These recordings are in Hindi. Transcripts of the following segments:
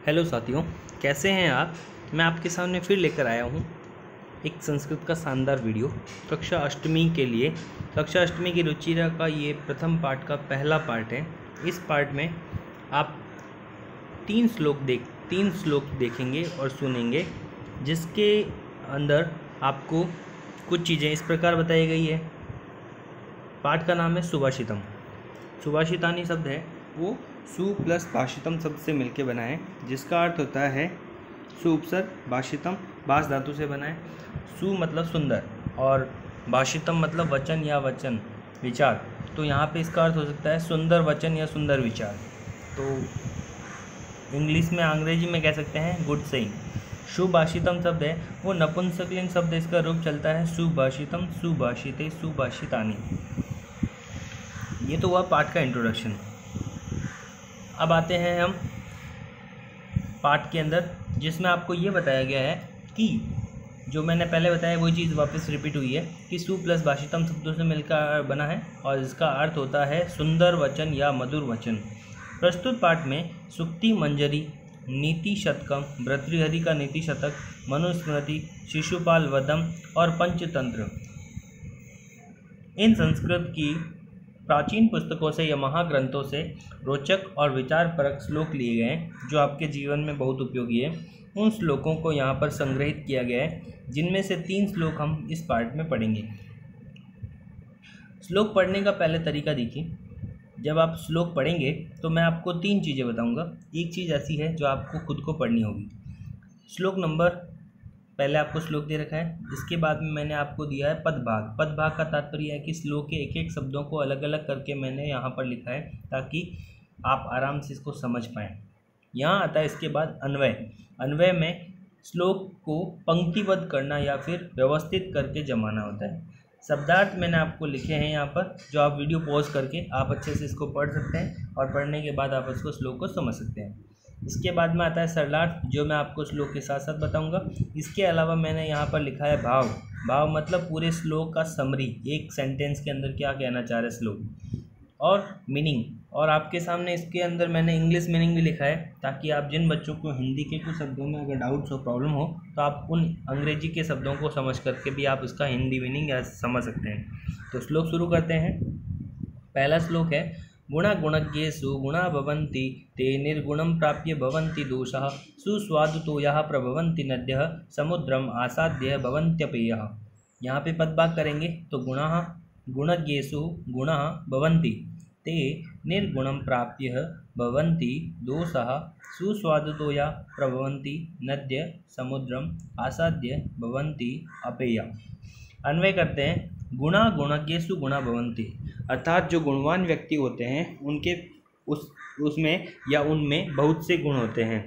हेलो साथियों, कैसे हैं आप। मैं आपके सामने फिर लेकर आया हूँ एक संस्कृत का शानदार वीडियो कक्षा अष्टमी के लिए। कक्षा अष्टमी की रुचिरा का ये प्रथम पाठ का पहला पार्ट है। इस पार्ट में आप तीन श्लोक देखेंगे और सुनेंगे, जिसके अंदर आपको कुछ चीज़ें इस प्रकार बताई गई है। पाठ का नाम है सुभाषितम। सुभाषितानी शब्द है वो सु प्लस भाषितम शब्द से मिलके बना है, जिसका अर्थ होता है सु उपसर्ग भाषितम बास धातु से बना है। सु मतलब सुंदर और भाषितम मतलब वचन या वचन विचार। तो यहाँ पे इसका अर्थ हो सकता है सुंदर वचन या सुंदर विचार। तो इंग्लिश में अंग्रेजी में कह सकते हैं गुड सेइंग। सुभाषितम शब्द है वो नपुंसकलिंग शब्द, इसका रूप चलता है सुभाषितम सुभाषिते सुभाषितानी। ये तो हुआ पाठ का इंट्रोडक्शन। अब आते हैं हम पाठ के अंदर, जिसमें आपको ये बताया गया है कि जो मैंने पहले बताया वही चीज़ वापस रिपीट हुई है कि सु प्लस भाषितम शब्दों से मिलकर बना है और इसका अर्थ होता है सुंदर वचन या मधुर वचन। प्रस्तुत पाठ में सुक्ति मंजरी, नीति शतकम, भर्तृहरि का नीति शतक, मनुस्मृति, शिशुपाल वधम और पंचतंत्र, इन संस्कृत की प्राचीन पुस्तकों से या महाग्रंथों से रोचक और विचारपरक श्लोक लिए गए हैं, जो आपके जीवन में बहुत उपयोगी है। उन श्लोकों को यहाँ पर संग्रहित किया गया है, जिनमें से 3 श्लोक हम इस पार्ट में पढ़ेंगे। श्लोक पढ़ने का पहले तरीका देखिए। जब आप श्लोक पढ़ेंगे तो मैं आपको 3 चीज़ें बताऊंगा। एक चीज़ ऐसी है जो आपको खुद को पढ़नी होगी। श्लोक नंबर पहले आपको श्लोक दे रखा है, इसके बाद में मैंने आपको दिया है पदभाग। पदभाग का तात्पर्य है कि श्लोक के एक एक शब्दों को अलग अलग करके मैंने यहाँ पर लिखा है ताकि आप आराम से इसको समझ पाएँ। यहाँ आता है इसके बाद अन्वय। अन्वय में श्लोक को पंक्तिबद्ध करना या फिर व्यवस्थित करके जमाना होता है। शब्दार्थ मैंने आपको लिखे हैं यहाँ पर, जो आप वीडियो पॉज करके आप अच्छे से इसको पढ़ सकते हैं और पढ़ने के बाद आप इसको श्लोक को समझ सकते हैं। इसके बाद में आता है सरलार्थ, जो मैं आपको श्लोक के साथ साथ बताऊंगा। इसके अलावा मैंने यहाँ पर लिखा है भाव। भाव मतलब पूरे श्लोक का समरी, एक सेंटेंस के अंदर क्या कहना चाह रहा है श्लोक, और मीनिंग। और आपके सामने इसके अंदर मैंने इंग्लिश मीनिंग भी लिखा है, ताकि आप जिन बच्चों को हिंदी के कुछ शब्दों में अगर डाउट्स हो, प्रॉब्लम हो, तो आप उन अंग्रेजी के शब्दों को समझ करके भी आप इसका हिंदी मीनिंग या समझ सकते हैं। तो श्लोक शुरू करते हैं। पहला श्लोक है गुणा गुणज्ञेषु गुणा भवन्ति ते निर्गुणं प्राप्य भवन्ति दोषः सुस्वादुतोयाः प्रभवन्ति नद्यः समुद्रम आसाद्य भवन्त्यपेयः। यहाँ पे पदभाग करेंगे तो गुणाः गुणज्ञेषु गुणाः भवन्ति ते निर्गुणं प्राप्य भवन्ति दोषः सुस्वादुतोया प्रभवन्ति नद्य समुद्रम आसाद्य भवन्ति अपेयः। अन्वय करते हैं। गुणा गुणज्ञेषु गुणा भवन्ति, अर्थात जो गुणवान व्यक्ति होते हैं उनके उसमें या उनमें बहुत से गुण होते हैं।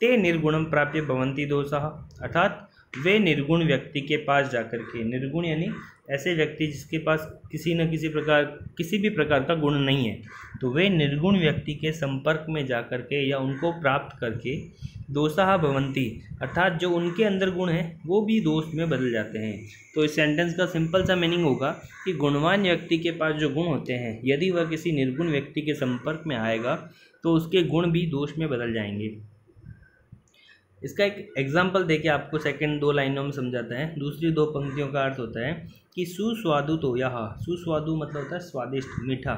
ते निर्गुणम प्राप्य भवन्ति दोषः, अर्थात वे निर्गुण व्यक्ति के पास जाकर के, निर्गुण यानी ऐसे व्यक्ति जिसके पास किसी भी प्रकार का गुण नहीं है, तो वे निर्गुण व्यक्ति के संपर्क में जाकर के या उनको प्राप्त करके दोषः भवन्ति, अर्थात जो उनके अंदर गुण है वो भी दोष में बदल जाते हैं। तो इस सेंटेंस का सिंपल सा मीनिंग होगा कि गुणवान व्यक्ति के पास जो गुण होते हैं, यदि वह किसी निर्गुण व्यक्ति के संपर्क में आएगा तो उसके गुण भी दोष में बदल जाएंगे। इसका एक एग्जाम्पल देके आपको सेकंड 2 लाइनों में समझाता है। दूसरी 2 पंक्तियों का अर्थ होता है कि सुस्वादु तो यह, सुस्वादु मतलब होता है स्वादिष्ट, मीठा,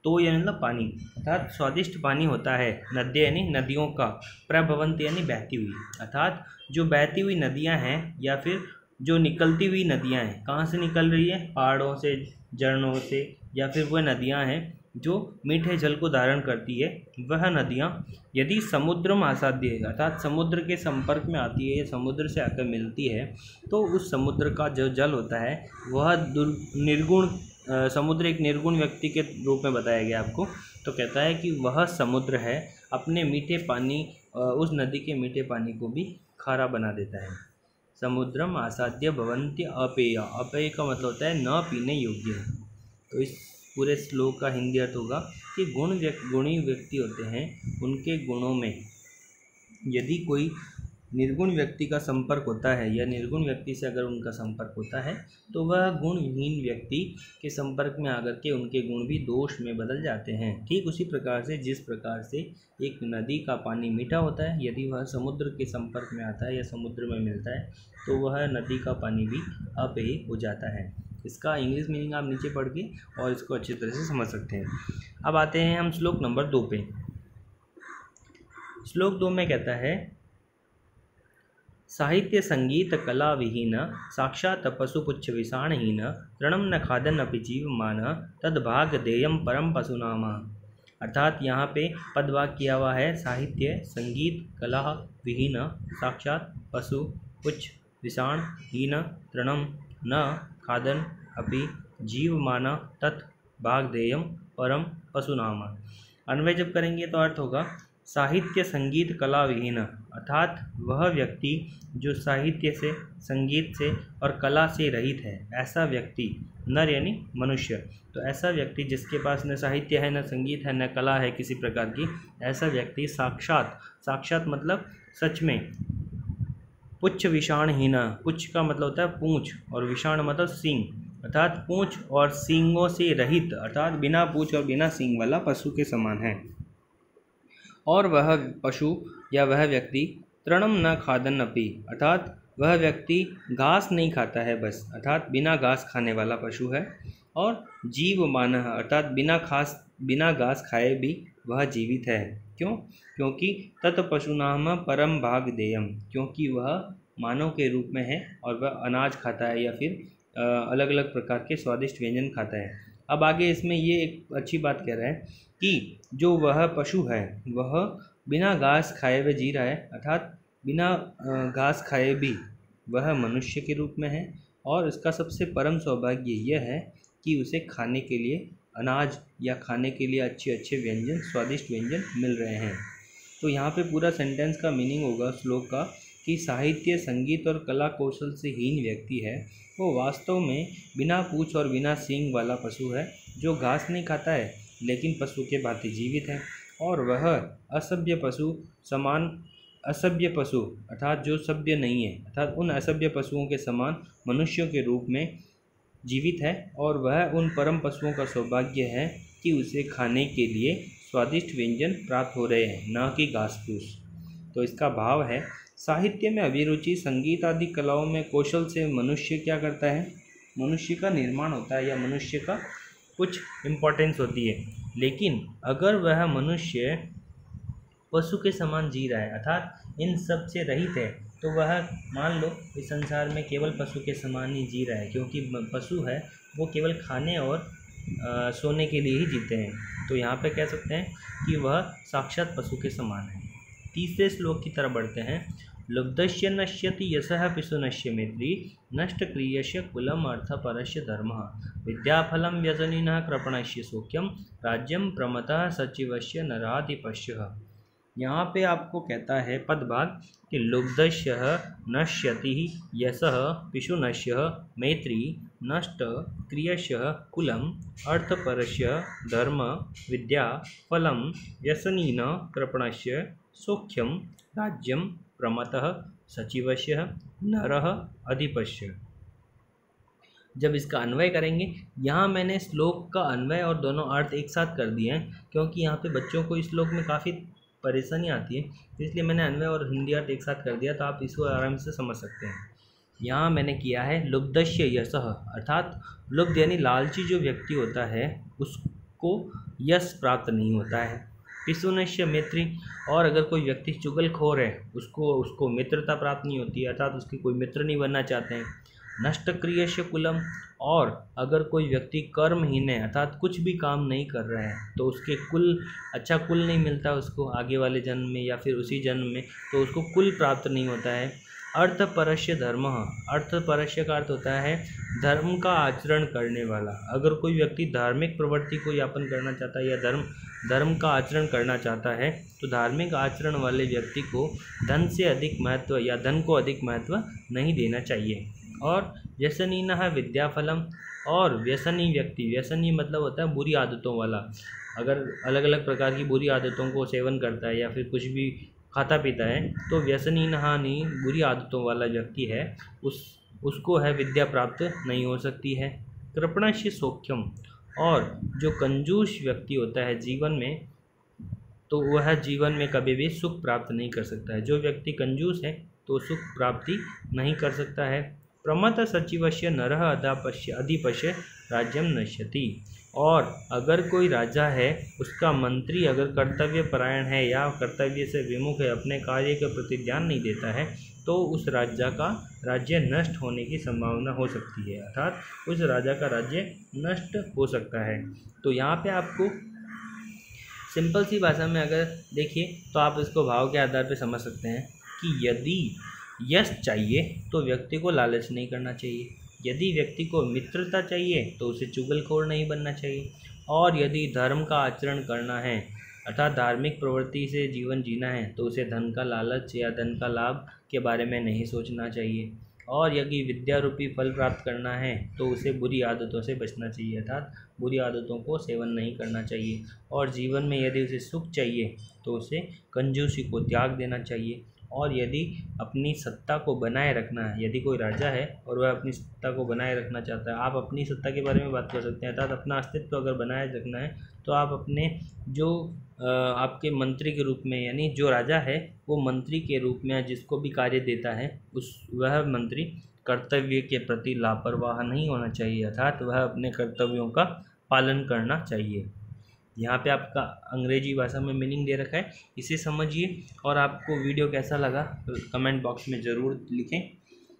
तो यह मतलब पानी, अर्थात स्वादिष्ट पानी होता है। नद्य यानी नदियों का, प्रभवंत यानी बहती हुई, अर्थात जो बहती हुई नदियां हैं या फिर जो निकलती हुई नदियां हैं। कहाँ से निकल रही है? पहाड़ों से, झरनों से, या फिर वह नदियां हैं जो मीठे जल को धारण करती है। वह नदियाँ यदि समुद्रम आसाद्य है, अर्थात समुद्र के संपर्क में आती है या समुद्र से आकर मिलती है, तो उस समुद्र का जो जल होता है वह निर्गुण, समुद्र एक निर्गुण व्यक्ति के रूप में बताया गया आपको। तो कहता है कि वह समुद्र है अपने मीठे पानी, उस नदी के मीठे पानी को भी खारा बना देता है। समुद्रम आसाद्य भवन्ति अपेय, अपेय का मतलब होता है न पीने योग्य। तो इस पूरे श्लोक का हिंदी अर्थ होगा कि गुणी व्यक्ति होते हैं, उनके गुणों में यदि कोई निर्गुण व्यक्ति का संपर्क होता है या निर्गुण व्यक्ति से अगर उनका संपर्क होता है तो वह गुणहीन व्यक्ति के संपर्क में आकर के उनके गुण भी दोष में बदल जाते हैं। ठीक उसी प्रकार से जिस प्रकार से एक नदी का पानी मीठा होता है, यदि वह समुद्र के संपर्क में आता है या समुद्र में मिलता है तो वह नदी का पानी भी अपेय हो जाता है। इसका इंग्लिश मीनिंग आप नीचे पढ़ के और इसको अच्छी तरह से समझ सकते हैं। अब आते हैं हम श्लोक नंबर 2 पे। श्लोक 2 में कहता है, साहित्य संगीत कला विहीन साक्षात पशुपुच्छ विषाणहीन तृणम न खादन अपि जीवमान तद्भाग देयम परम पशुनाम। अर्थात यहाँ पे पदभाग किया हुआ है, साहित्य संगीत कला विहीन साक्षात पशु पुच्छ विषाणहीन तृणम न खादन अपि जीवमान तत् भाग देयम परम पशुनाम। अन्वय जब करेंगे तो अर्थ होगा साहित्य संगीत कला विहीन, अर्थात वह व्यक्ति जो साहित्य से, संगीत से और कला से रहित है, ऐसा व्यक्ति, नर यानी मनुष्य, तो ऐसा व्यक्ति जिसके पास न साहित्य है, न संगीत है, न कला है किसी प्रकार की, ऐसा व्यक्ति साक्षात, साक्षात मतलब सच में, पुच्छ विषाणहीन, पुच्छ का मतलब होता है पूंछ और विषाण मतलब सींग, अर्थात पूंछ और सींगों से रहित, अर्थात बिना पूंछ और बिना सींग वाला पशु के समान है। और वह पशु या वह व्यक्ति तृणम न खादन अपि, अर्थात वह व्यक्ति घास नहीं खाता है बस, अर्थात बिना घास खाने वाला पशु है। और जीवमान, अर्थात बिना घास खाए भी वह जीवित है। क्यों? क्योंकि तत् पशुनाम परम भाग देयम, क्योंकि वह मानव के रूप में है और वह अनाज खाता है या फिर अलग अलग प्रकार के स्वादिष्ट व्यंजन खाता है। अब आगे इसमें ये एक अच्छी बात कह रहा है कि जो वह पशु है वह बिना घास खाए हुए जी रहा है, अर्थात बिना घास खाए भी वह मनुष्य के रूप में है और इसका सबसे परम सौभाग्य यह है कि उसे खाने के लिए अनाज या खाने के लिए अच्छे अच्छे व्यंजन, स्वादिष्ट व्यंजन मिल रहे हैं। तो यहाँ पे पूरा सेंटेंस का मीनिंग होगा श्लोक का कि साहित्य संगीत और कला कौशल से हीन व्यक्ति है वो वास्तव में बिना पूंछ और बिना सींग वाला पशु है जो घास नहीं खाता है लेकिन पशु के भांति जीवित है। और वह असभ्य पशु अर्थात जो सभ्य नहीं है, अर्थात उन असभ्य पशुओं के समान मनुष्यों के रूप में जीवित है। और वह उन परम पशुओं का सौभाग्य है कि उसे खाने के लिए स्वादिष्ट व्यंजन प्राप्त हो रहे हैं, न कि घास फूस। तो इसका भाव है, साहित्य में अभिरुचि, संगीत आदि कलाओं में कौशल से मनुष्य क्या करता है, मनुष्य का निर्माण होता है या मनुष्य का कुछ इम्पोर्टेंस होती है। लेकिन अगर वह मनुष्य पशु के समान जी रहा है, अर्थात इन सब से रहित है, तो वह मान लो इस संसार में केवल पशु के समान ही जी रहा है, क्योंकि पशु है वो केवल खाने और सोने के लिए ही जीते हैं। तो यहाँ पे कह सकते हैं कि वह साक्षात पशु के समान है। तीसरे श्लोक की तरफ बढ़ते हैं। लुब्धस्य नश्यति यशः पिशुनस्य मैत्री नष्ट क्रियस्य कुलम अर्थ परस्य धर्मः विद्याफलम व्यसनिनः कृपणस्य सौख्यम राज्यम प्रमतः सचिवस्य नराधिपस्य। यहाँ पे आपको कहता है पदभाग कि लुब्धस्य नश्यति यशः पिशुनस्य मैत्री नष्ट क्रियस्य कुलम अर्थपरस्य धर्म विद्या फलम व्यसनिनः कृपणस्य सौख्यम राज्यम प्रमतः सचिवस्य नरः अधिपस्य। जब इसका अन्वय करेंगे, यहाँ मैंने श्लोक का अन्वय और दोनों अर्थ एक साथ कर दिए हैं क्योंकि यहाँ पे बच्चों को इस श्लोक में काफ़ी परेशानी आती है, इसलिए मैंने अन्वय और हिंदी अर्थ एक साथ कर दिया, तो आप इसको आराम से समझ सकते हैं। यहाँ मैंने किया है लुब्धस्य यशः, अर्थात लुब्ध यानी लालची जो व्यक्ति होता है उसको यश प्राप्त नहीं होता है। पिशुनस्य मैत्री, और अगर कोई व्यक्ति चुगलखोर है उसको मित्रता प्राप्त नहीं होती है, अर्थात उसके कोई मित्र नहीं बनना चाहते हैं। नष्ट क्रियस्य कुलम, और अगर कोई व्यक्ति कर्महीन है अर्थात कुछ भी काम नहीं कर रहा है तो उसके अच्छा कुल नहीं मिलता उसको आगे वाले जन्म में या फिर उसी जन्म में, तो उसको कुल प्राप्त नहीं होता है। अर्थपरस्य धर्म, अर्थपरस्य का अर्थ होता है धर्म का आचरण करने वाला। अगर कोई व्यक्ति धार्मिक प्रवृत्ति को यापन करना चाहता है या धर्म का आचरण करना चाहता है तो धार्मिक आचरण वाले व्यक्ति को धन से अधिक महत्व या धन को अधिक महत्व नहीं देना चाहिए। और व्यसनीनः विद्याफलम, और व्यसनी व्यक्ति, व्यसनी मतलब होता है बुरी आदतों वाला, अगर अलग अलग प्रकार की बुरी आदतों को सेवन करता है या फिर कुछ भी खाता पीता है तो व्यसनी हानि बुरी आदतों वाला व्यक्ति है, उसको है विद्या प्राप्त नहीं हो सकती है। कृपणस्य सौख्यम, और जो कंजूस व्यक्ति होता है जीवन में, तो वह जीवन में कभी भी सुख प्राप्त नहीं कर सकता है। जो व्यक्ति कंजूस है तो सुख प्राप्ति नहीं कर सकता है। प्रमथ सचिवस्य नरः अधिपश्य राज्यम नश्यति, और अगर कोई राजा है, उसका मंत्री अगर कर्तव्य परायण है या कर्तव्य से विमुख है, अपने कार्य के प्रति ध्यान नहीं देता है, तो उस राजा का राज्य नष्ट होने की संभावना हो सकती है, अर्थात उस राजा का राज्य नष्ट हो सकता है। तो यहाँ पे आपको सिंपल सी भाषा में अगर देखिए तो आप इसको भाव के आधार पर समझ सकते हैं कि यदि यश चाहिए तो व्यक्ति को लालच नहीं करना चाहिए, यदि व्यक्ति को मित्रता चाहिए तो उसे चुगलखोर नहीं बनना चाहिए, और यदि धर्म का आचरण करना है अर्थात धार्मिक प्रवृत्ति से जीवन जीना है तो उसे धन का लालच या धन का लाभ के बारे में नहीं सोचना चाहिए, और यदि विद्या रूपी फल प्राप्त करना है तो उसे बुरी आदतों से बचना चाहिए, अर्थात बुरी आदतों को सेवन नहीं करना चाहिए। और जीवन में यदि उसे सुख चाहिए तो उसे कंजूसी को त्याग देना चाहिए, और यदि अपनी सत्ता को बनाए रखना है, यदि कोई राजा है और वह अपनी सत्ता को बनाए रखना चाहता है, आप अपनी सत्ता के बारे में बात कर सकते हैं, अर्थात अपना अस्तित्व अगर बनाए रखना है तो आप अपने जो आपके मंत्री के रूप में, यानी जो राजा है वो मंत्री के रूप में जिसको भी कार्य देता है वह मंत्री कर्तव्य के प्रति लापरवाह नहीं होना चाहिए, अर्थात वह अपने कर्तव्यों का पालन करना चाहिए। यहाँ पे आपका अंग्रेजी भाषा में मीनिंग दे रखा है, इसे समझिए। और आपको वीडियो कैसा लगा कमेंट बॉक्स में ज़रूर लिखें,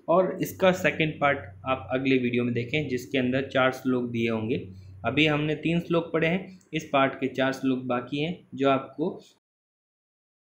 और इसका सेकंड पार्ट आप अगले वीडियो में देखें जिसके अंदर 4 श्लोक दिए होंगे। अभी हमने 3 श्लोक पढ़े हैं, इस पार्ट के 4 श्लोक बाकी हैं जो आपको